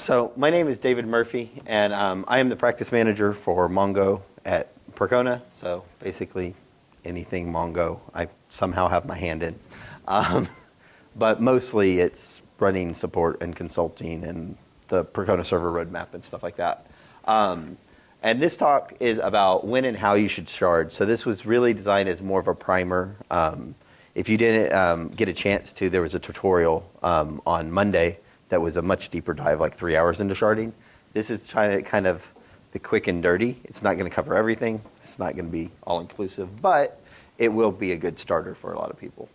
So my name is David Murphy, and I am the practice manager for Mongo at Percona. So basically, anything Mongo, I somehow have my hand in. But mostly it's running support and consulting and the Percona server roadmap and stuff like that. And this talk is about when and how you should shard. So this was really designed as more of a primer. If you didn't get a chance to, there was a tutorial on Monday that was a much deeper dive, like 3 hours into sharding. This is trying to kind of the quick and dirty. It's not going to cover everything. It's not going to be all-inclusive, but it will be a good starter for a lot of people.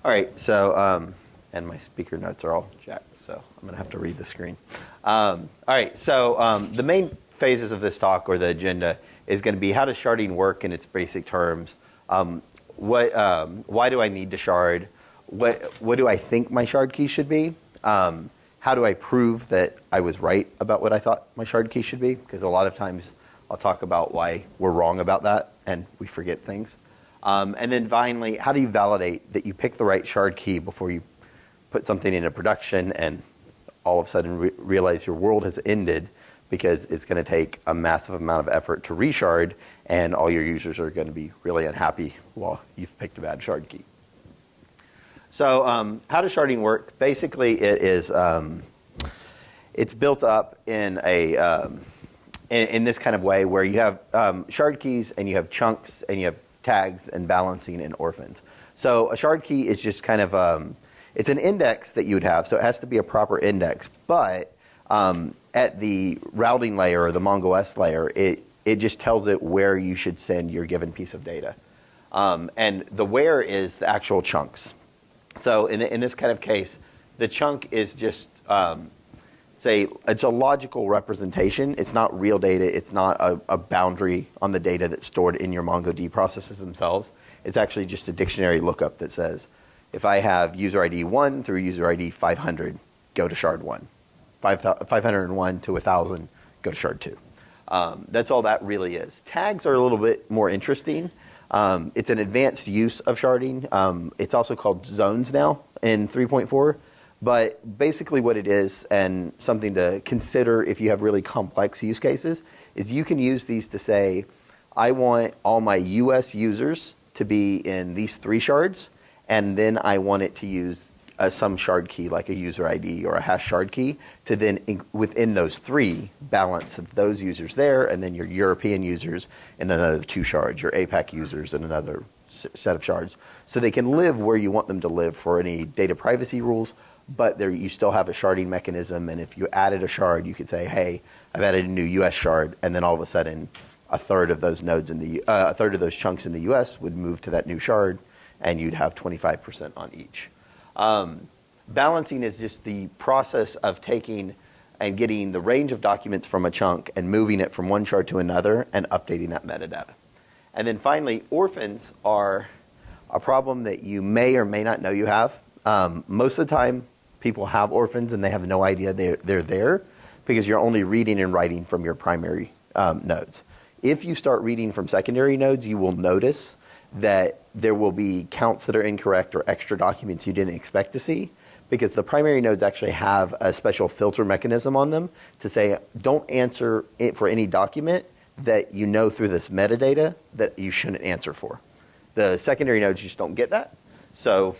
All right, so, and my speaker notes are all jacked, so I'm going to have to read the screen. All right, so the main phases of this talk, or the agenda, is going to be how does sharding work in its basic terms? Why do I need to shard? What do I think my shard key should be? How do I prove that I was right about what I thought my shard key should be? Because a lot of times I'll talk about why we're wrong about that and we forget things. And then finally, how do you validate that you pick the right shard key before you put something into production and all of a sudden realize your world has ended because it's going to take a massive amount of effort to reshard and all your users are going to be really unhappy while you've picked a bad shard key. So how does sharding work? Basically, it is it's built up in a in this kind of way where you have shard keys and you have chunks and you have tags and balancing and orphans. So a shard key is just kind of it's an index that you would have, so it has to be a proper index. But at the routing layer or the MongoS layer, it just tells it where you should send your given piece of data, and the where is the actual chunks. So in this kind of case, the chunk is just, it's a logical representation. It's not real data. It's not a boundary on the data that's stored in your MongoDB processes themselves. It's actually just a dictionary lookup that says, if I have user ID 1 through user ID 500, go to shard 1. 501 to 1,000, go to shard 2. That's all that really is. Tags are a little bit more interesting. It's an advanced use of sharding. It's also called zones now in 3.4. But basically what it is, and something to consider if you have really complex use cases, is you can use these to say, I want all my US users to be in these 3 shards, and then I want it to use some shard key, like a user ID or a hash shard key, to then, within those 3, balance those users there, and then your European users in another 2 shards, your APAC users in another set of shards. So they can live where you want them to live for any data privacy rules, but you still have a sharding mechanism, and if you added a shard, you could say, hey, I've added a new US shard, and then all of a sudden, a third of those nodes a third of those chunks in the US would move to that new shard, and you'd have 25% on each. Balancing is just the process of taking and getting the range of documents from a chunk and moving it from one shard to another and updating that metadata. And then finally, orphans are a problem that you may or may not know you have. Most of the time, people have orphans and they have no idea they're there because you're only reading and writing from your primary nodes. If you start reading from secondary nodes, you will notice that there will be counts that are incorrect or extra documents you didn't expect to see, because the primary nodes actually have a special filter mechanism on them to say, don't answer it for any document that you know through this metadata that you shouldn't answer for. The secondary nodes just don't get that. So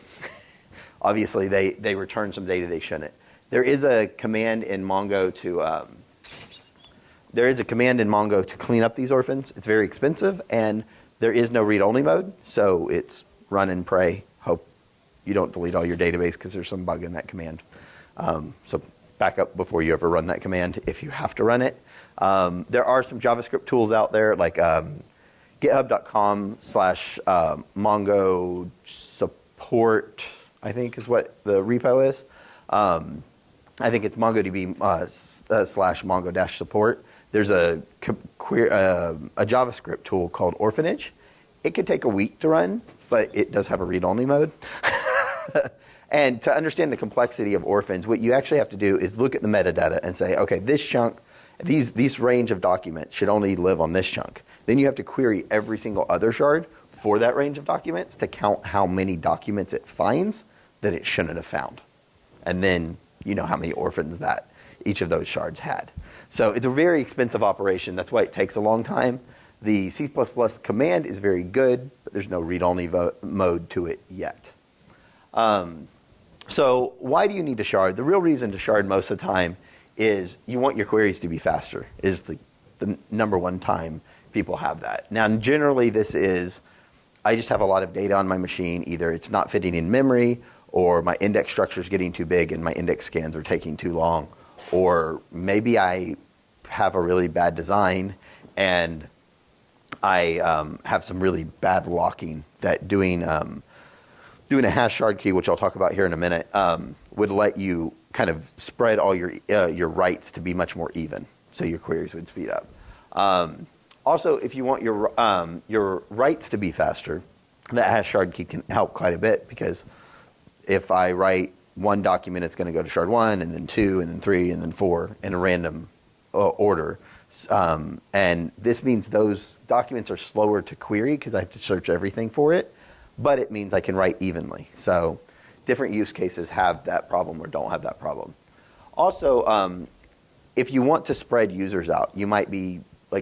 obviously they return some data they shouldn't. There is a command in Mongo to clean up these orphans. It's very expensive, and there is no read-only mode, so it's run and pray, hope you don't delete all your database because there's some bug in that command. So back up before you ever run that command if you have to run it. There are some JavaScript tools out there, like github.com/Mongo support, I think is what the repo is. I think it's MongoDB /Mongo-support. There's a JavaScript tool called Orphanage. It could take a week to run, but it does have a read-only mode. And to understand the complexity of orphans, what you actually have to do is look at the metadata and say, okay, this chunk, these range of documents should only live on this chunk. Then you have to query every single other shard for that range of documents to count how many documents it finds that it shouldn't have found. and then you know how many orphans that each of those shards had. So it's a very expensive operation. That's why it takes a long time. The C++ command is very good, but there's no read-only mode to it yet. So why do you need to shard? The real reason to shard most of the time is you want your queries to be faster, is the number one time people have that. Now, generally, this is, I just have a lot of data on my machine. Either it's not fitting in memory, or my index structure is getting too big and my index scans are taking too long. Or maybe I have a really bad design and I have some really bad locking that doing a hash shard key, which I'll talk about here in a minute, would let you kind of spread all your writes to be much more even, so your queries would speed up. Also, if you want your writes to be faster, that hash shard key can help quite a bit, because if I write one document, it's going to go to shard 1, and then 2, and then 3, and then 4 in a random order. And this means those documents are slower to query because I have to search everything for it, but it means I can write evenly. So different use cases have that problem or don't have that problem. Also, if you want to spread users out, you might be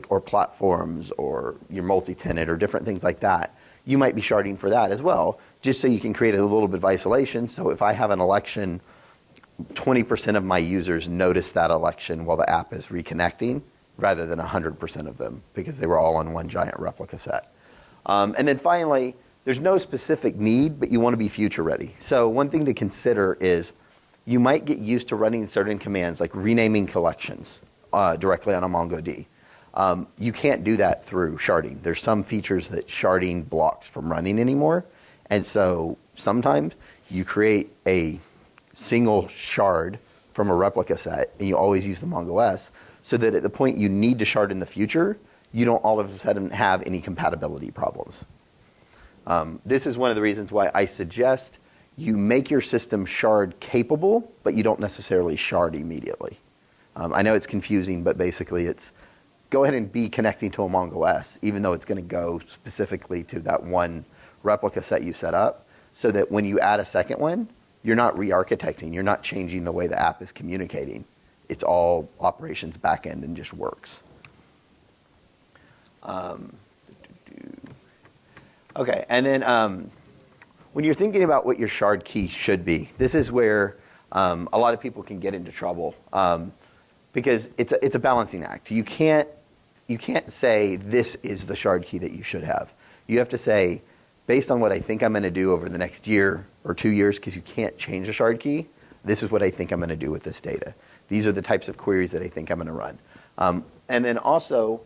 or platforms, or you're multi-tenant, or different things like that, you might be sharding for that as well, just so you can create a little bit of isolation. So if I have an election, 20% of my users notice that election while the app is reconnecting, rather than 100% of them, because they were all on one giant replica set. And then finally, there's no specific need, but you want to be future ready. So one thing to consider is you might get used to running certain commands, like renaming collections directly on a MongoDB. You can't do that through sharding. There's some features that sharding blocks from running anymore. And so sometimes you create a single shard from a replica set, and you always use the MongoS, so that at the point you need to shard in the future, you don't all of a sudden have any compatibility problems. This is one of the reasons why I suggest you make your system shard capable, but you don't necessarily shard immediately. I know it's confusing, but basically it's go ahead and be connecting to a MongoS, even though it's going to go specifically to that one replica set you set up, so that when you add a second one, you're not re-architecting, you're not changing the way the app is communicating. It's all operations backend and just works. Okay, and then when you're thinking about what your shard key should be, this is where a lot of people can get into trouble, because it's a balancing act. You can't say this is the shard key that you should have. You have to say, based on what I think I'm going to do over the next year or 2 years, because you can't change a shard key, this is what I think I'm going to do with this data. These are the types of queries that I think I'm going to run. And then also,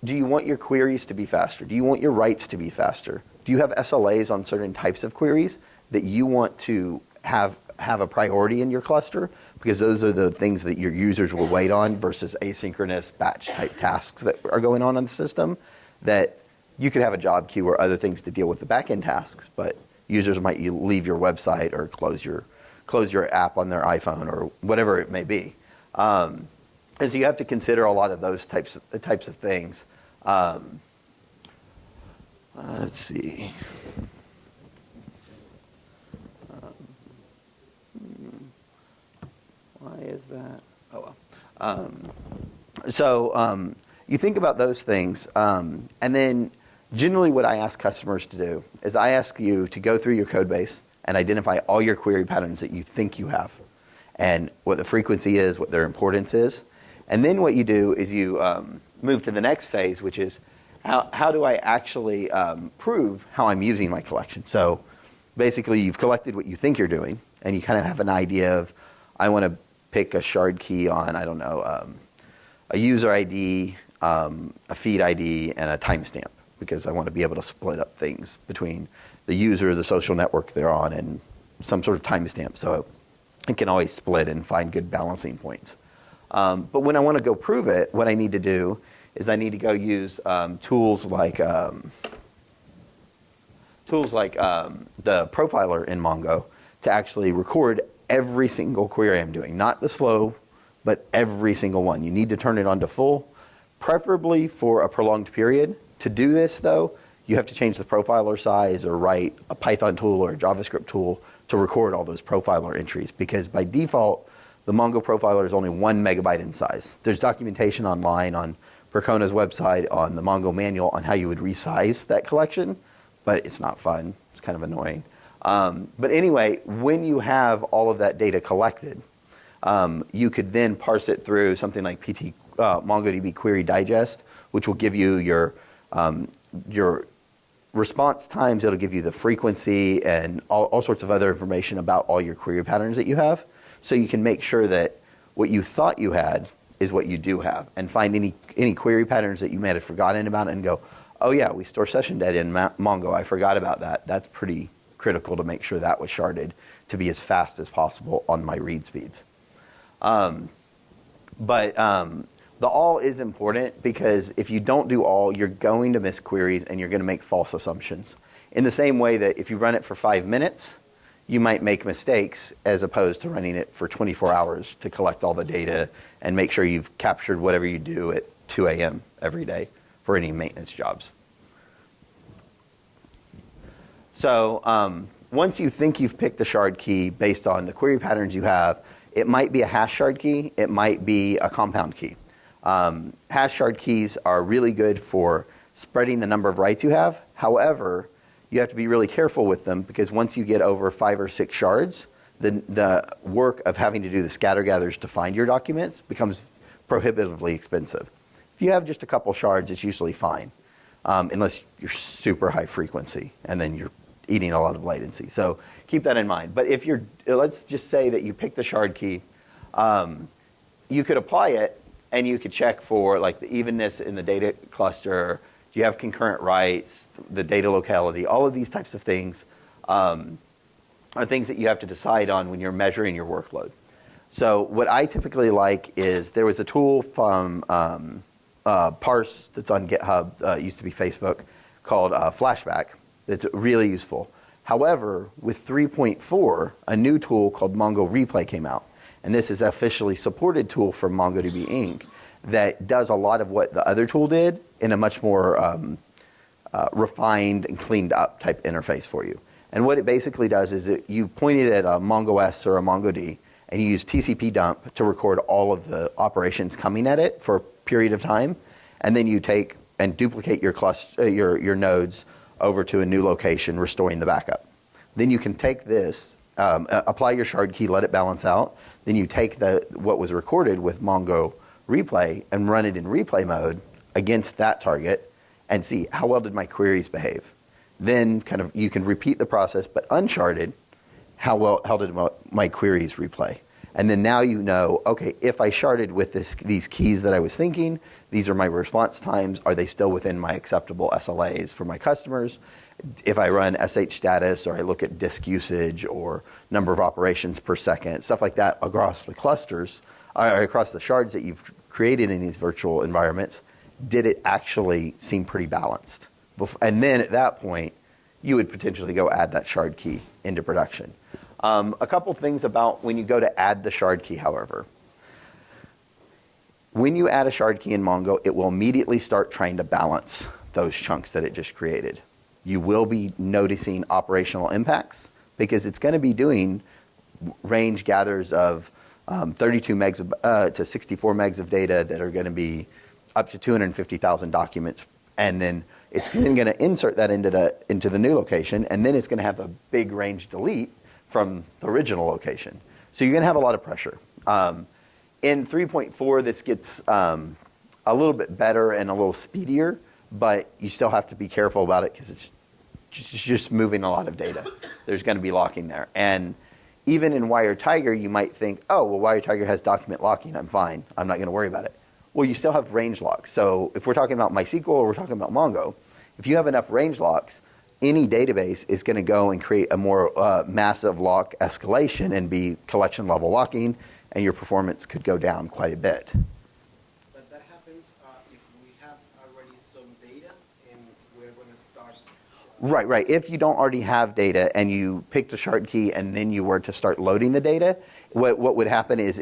do you want your queries to be faster? Do you want your writes to be faster? Do you have SLAs on certain types of queries that you want to have a priority in your cluster? Because those are the things that your users will wait on versus asynchronous batch type tasks that are going on the system, that you could have a job queue or other things to deal with the backend tasks, but users might leave your website or close your app on their iPhone or whatever it may be. And so you have to consider a lot of those types of things. Let's see. Why is that? Oh well. So you think about those things, and then generally what I ask customers to do is I ask you to go through your code base and identify all your query patterns that you think you have, and what the frequency is, what their importance is. And then what you do is you move to the next phase, which is how do I actually prove how I'm using my collection? So basically you've collected what you think you're doing, and you kind of have an idea of, I want to pick a shard key on, I don't know, a user ID, a feed ID, and a timestamp, because I want to be able to split up things between the user, the social network they're on, and some sort of timestamp. So it can always split and find good balancing points. But when I want to go prove it, what I need to do is I need to go use tools like the profiler in Mongo to actually record every single query I'm doing, not the slow, but every single one. You need to turn it on to full, preferably for a prolonged period. To do this, though, you have to change the profiler size or write a Python tool or a JavaScript tool to record all those profiler entries, because by default, the Mongo profiler is only 1 megabyte in size. There's documentation online on Percona's website, on the Mongo manual, on how you would resize that collection, but it's not fun. It's kind of annoying. But anyway, when you have all of that data collected, you could then parse it through something like MongoDB Query Digest, which will give you your response times. It'll give you the frequency and all sorts of other information about all your query patterns that you have. So you can make sure that what you thought you had is what you do have, and find any query patterns that you may have forgotten about and go, oh yeah, we store session data in Mongo. I forgot about that. That's pretty critical to make sure that was sharded to be as fast as possible on my read speeds. The all is important, because if you don't do all, you're going to miss queries and you're going to make false assumptions. In the same way that if you run it for 5 minutes, you might make mistakes, as opposed to running it for 24 hours to collect all the data and make sure you've captured whatever you do at 2 a.m. every day for any maintenance jobs. So once you think you've picked a shard key based on the query patterns you have, it might be a hash shard key, it might be a compound key. Hash shard keys are really good for spreading the number of writes you have. However, you have to be really careful with them, because once you get over 5 or 6 shards, the work of having to do the scatter gathers to find your documents becomes prohibitively expensive. If you have just a couple shards, it's usually fine, unless you're super high frequency, and then you're eating a lot of latency. So keep that in mind. But if let's just say that you picked the shard key, you could apply it, and you could check for like the evenness in the data cluster. Do you have concurrent writes, the data locality? All of these types of things are things that you have to decide on when you're measuring your workload. So what I typically like is, there was a tool from Parse that's on GitHub, used to be Facebook, called Flashback. That's really useful. However, with 3.4, a new tool called Mongo Replay came out. And this is an officially supported tool from MongoDB Inc. that does a lot of what the other tool did in a much more refined and cleaned up type interface for you. And what it basically does is you point it at a MongoS or a MongoD, and you use TCP dump to record all of the operations coming at it for a period of time. And then you take and duplicate your cluster, your nodes over to a new location, restoring the backup. Then you can take this, apply your shard key, let it balance out. Then you take what was recorded with Mongo Replay and run it in replay mode against that target and see how well did my queries behave. Then you can repeat the process, but unsharded, how did my queries replay. And then now you know, okay, if I sharded with these keys that I was thinking, these are my response times. Are they still within my acceptable SLAs for my customers? If I run SH status, or I look at disk usage or number of operations per second, stuff like that across the clusters, or across the shards that you've created in these virtual environments, did it actually seem pretty balanced? And then at that point, you would potentially go add that shard key into production. A couple things about when you go to add the shard key, however. When you add a shard key in Mongo, it will immediately start trying to balance those chunks that it just created. You will be noticing operational impacts, because it's going to be doing range gathers of 32 megs to 64 megs of data that are going to be up to 250,000 documents, and then it's going to insert that into the new location, and then it's going to have a big range delete from the original location. So you're going to have a lot of pressure. In 3.4, this gets a little bit better and a little speedier, but you still have to be careful about it, because it's just moving a lot of data. There's going to be locking there. And even in WiredTiger, you might think, oh, well, WiredTiger has document locking. I'm fine. I'm not going to worry about it. Well, you still have range locks. So if we're talking about MySQL or we're talking about Mongo, if you have enough range locks, any database is going to go and create a more massive lock escalation and be collection level locking, and your performance could go down quite a bit. But that happens if we have already some data and we're going to start. Right. If you don't already have data and you picked a shard key and then you were to start loading the data, what would happen is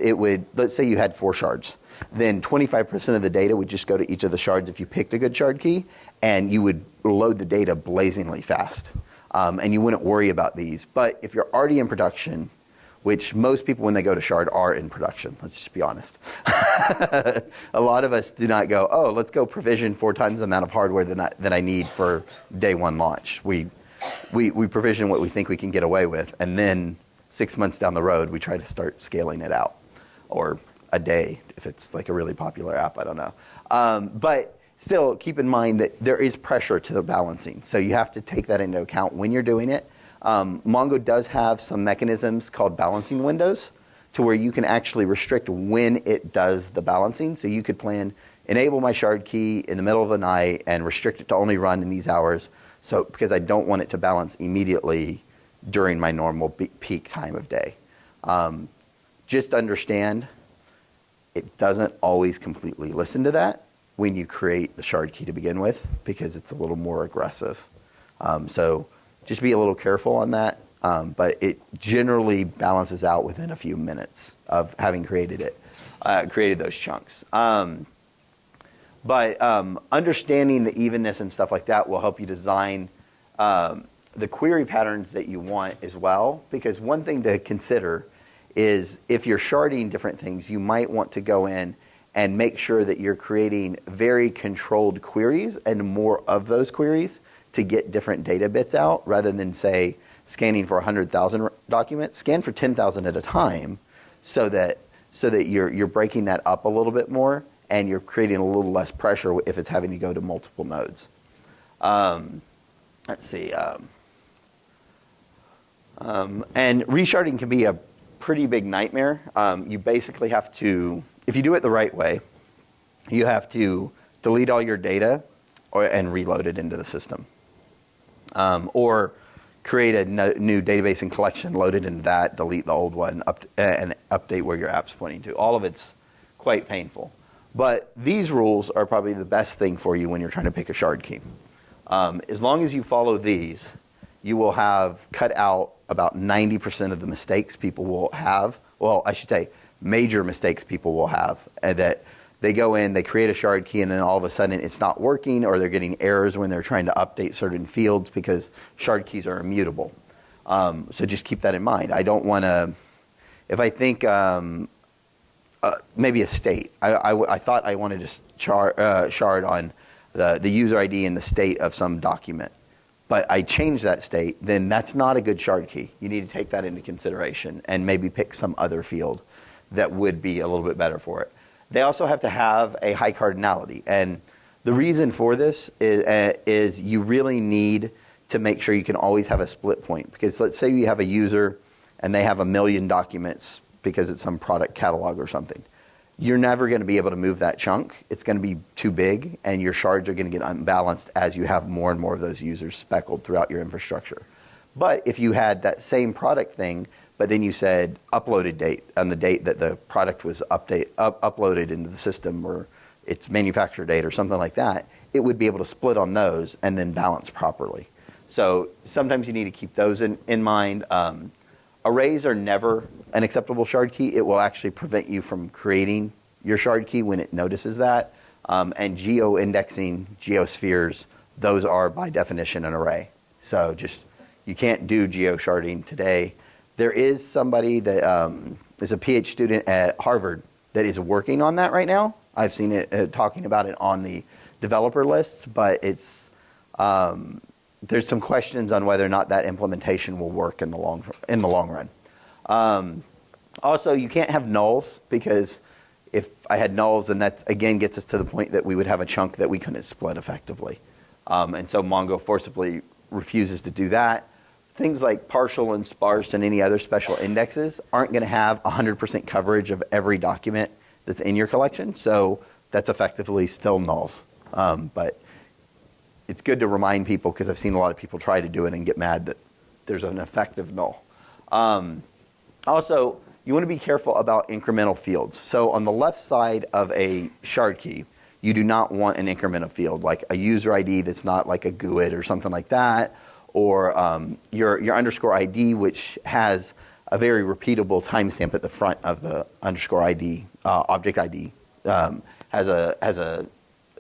let's say you had 4 shards. Then 25% of the data would just go to each of the shards if you picked a good shard key, and you would load the data blazingly fast. and you wouldn't worry about these. But if you're already in production, which most people when they go to Shard are in production, let's just be honest. A lot of us do not go, oh, let's go provision 4 times the amount of hardware that I need for day 1 launch. We provision what we think we can get away with, and then 6 months down the road, we try to start scaling it out, or a day if it's like a really popular app, I don't know. But still, keep in mind that there is pressure to the balancing, so you have to take that into account when you're doing it. Mongo does have some mechanisms called balancing windows to where you can actually restrict when it does the balancing. So you could plan, enable my shard key in the middle of the night and restrict it to only run in these hours. So because I don't want it to balance immediately during my normal peak time of day. Just understand it doesn't always completely listen to that when you create the shard key to begin with, because it's a little more aggressive. So just be a little careful on that, but it generally balances out within a few minutes of having created those chunks. But understanding the evenness and stuff like that will help you design the query patterns that you want as well, because one thing to consider is if you're sharding different things, you might want to go in and make sure that you're creating very controlled queries and more of those queries to get different data bits out, rather than, say, scanning for 100,000 documents. Scan for 10,000 at a time, so that you're breaking that up a little bit more, and you're creating a little less pressure if it's having to go to multiple nodes. Let's see. And resharding can be a pretty big nightmare. You basically have to, if you do it the right way, you have to delete all your data and reload it into the system. Or create a new database and collection, load it into that, delete the old one, and update where your app's pointing to. All of it's quite painful. But these rules are probably the best thing for you when you're trying to pick a shard key. As long as you follow these, you will have cut out about 90% of the mistakes people will have. Well, I should say major mistakes people will have, and that they go in, they create a shard key, and then all of a sudden it's not working, or they're getting errors when they're trying to update certain fields, because shard keys are immutable. So just keep that in mind. I don't want to, if I think maybe a state, I thought I wanted to shard on the user ID and the state of some document, but I changed that state, then that's not a good shard key. You need to take that into consideration and maybe pick some other field that would be a little bit better for it. They also have to have a high cardinality. And the reason for this is you really need to make sure you can always have a split point. Because let's say you have a user and they have 1 million documents because it's some product catalog or something. You're never going to be able to move that chunk. It's going to be too big, and your shards are going to get unbalanced as you have more and more of those users speckled throughout your infrastructure. But if you had that same product thing, but then you said uploaded date on the date that the product was uploaded into the system, or its manufacturer date or something like that, it would be able to split on those and then balance properly. So sometimes you need to keep those in mind. Arrays are never an acceptable shard key. It will actually prevent you from creating your shard key when it notices that. And geo-indexing, geospheres, those are by definition an array. So just, you can't do geo-sharding today. There is somebody that is a PhD student at Harvard that is working on that right now. I've seen it talking about it on the developer lists, but it's there's some questions on whether or not that implementation will work in the long run. Also, you can't have nulls, because if I had nulls, then that again gets us to the point that we would have a chunk that we couldn't split effectively. And so Mongo forcibly refuses to do that. Things like partial and sparse and any other special indexes aren't going to have 100% coverage of every document that's in your collection, so that's effectively still nulls. But it's good to remind people, because I've seen a lot of people try to do it and get mad that there's an effective null. Also, you want to be careful about incremental fields. So on the left side of a shard key, you do not want an incremental field, like a user ID that's not like a GUID or something like that, or your underscore ID, which has a very repeatable timestamp at the front of the underscore ID, object ID, has a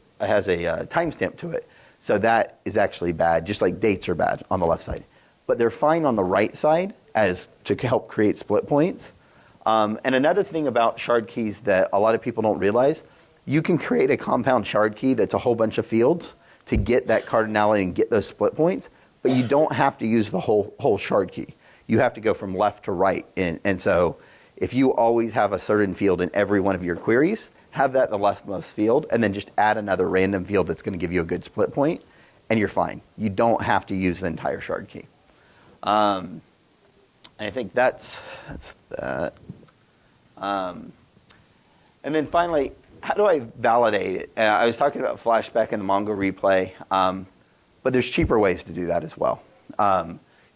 timestamp to it. So that is actually bad, just like dates are bad on the left side. but they're fine on the right side as to help create split points. And another thing about shard keys that a lot of people don't realize, you can create a compound shard key that's a whole bunch of fields to get that cardinality and get those split points, but you don't have to use the whole shard key. You have to go from left to right. And so if you always have a certain field in every one of your queries, have that in the leftmost field, and then just add another random field that's going to give you a good split point, and you're fine. You don't have to use the entire shard key. And I think that's that. And then finally, how do I validate it? I was talking about flashback and the Mongo replay, but there's cheaper ways to do that as well.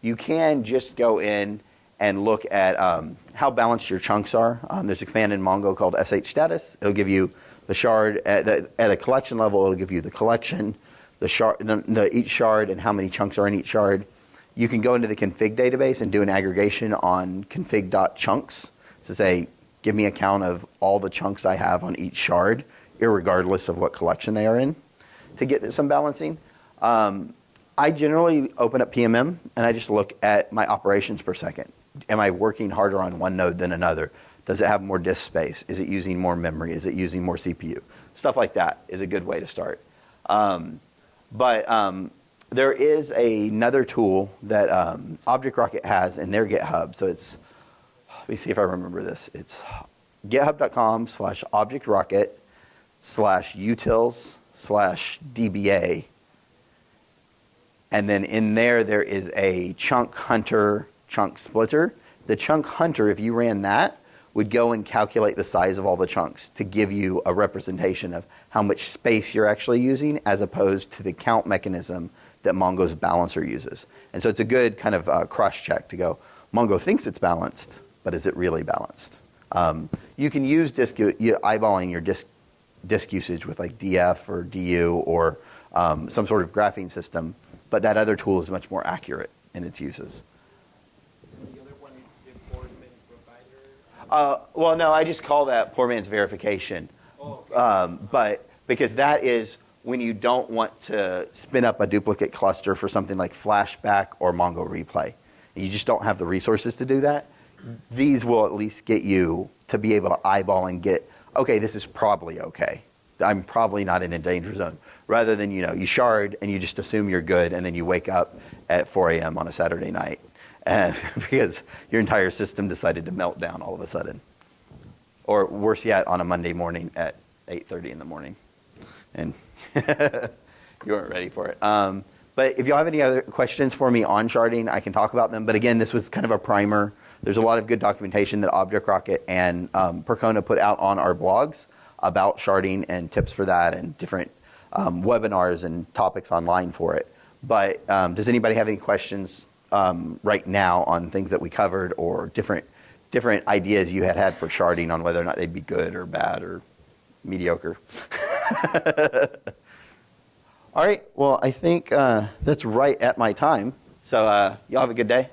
You can just go in and look at how balanced your chunks are. There's a command in Mongo called shstatus. It'll give you the shard at a collection level. It'll give you the collection, the shard, each shard, and how many chunks are in each shard. You can go into the config database and do an aggregation on config.chunks to say, give me a count of all the chunks I have on each shard, irregardless of what collection they are in, to get some balancing. I generally open up PMM and I just look at my operations per second. Am I working harder on one node than another? Does it have more disk space? Is it using more memory? Is it using more CPU? Stuff like that is a good way to start. There is another tool that ObjectRocket has in their GitHub. So it's, let me see if I remember this. It's github.com/objectrocket/utils/dba. And then in there is a chunk hunter, chunk splitter. The chunk hunter, if you ran that, would go and calculate the size of all the chunks to give you a representation of how much space you're actually using as opposed to the count mechanism that Mongo's balancer uses. And so it's a good kind of cross-check to go, Mongo thinks it's balanced, but is it really balanced? You can use eyeballing your disk usage with like DF or DU or some sort of graphing system, but that other tool is much more accurate in its uses. The other one is the poor man provider. Well, no, I just call that poor man's verification. Oh, okay. But because that is when you don't want to spin up a duplicate cluster for something like Flashback or Mongo Replay. You just don't have the resources to do that. These will at least get you to be able to eyeball and get, okay, this is probably okay. I'm probably not in a danger zone. Rather than, you shard and you just assume you're good and then you wake up at 4 a.m. on a Saturday night because your entire system decided to melt down all of a sudden. Or worse yet, on a Monday morning at 8:30 in the morning. And you weren't ready for it. But if y'all have any other questions for me on sharding, I can talk about them. But again, this was kind of a primer. There's a lot of good documentation that ObjectRocket and Percona put out on our blogs about sharding and tips for that and different webinars and topics online for it. But does anybody have any questions right now on things that we covered or different ideas you had for sharding on whether or not they'd be good or bad or mediocre? All right. Well, I think that's right at my time. So y'all have a good day.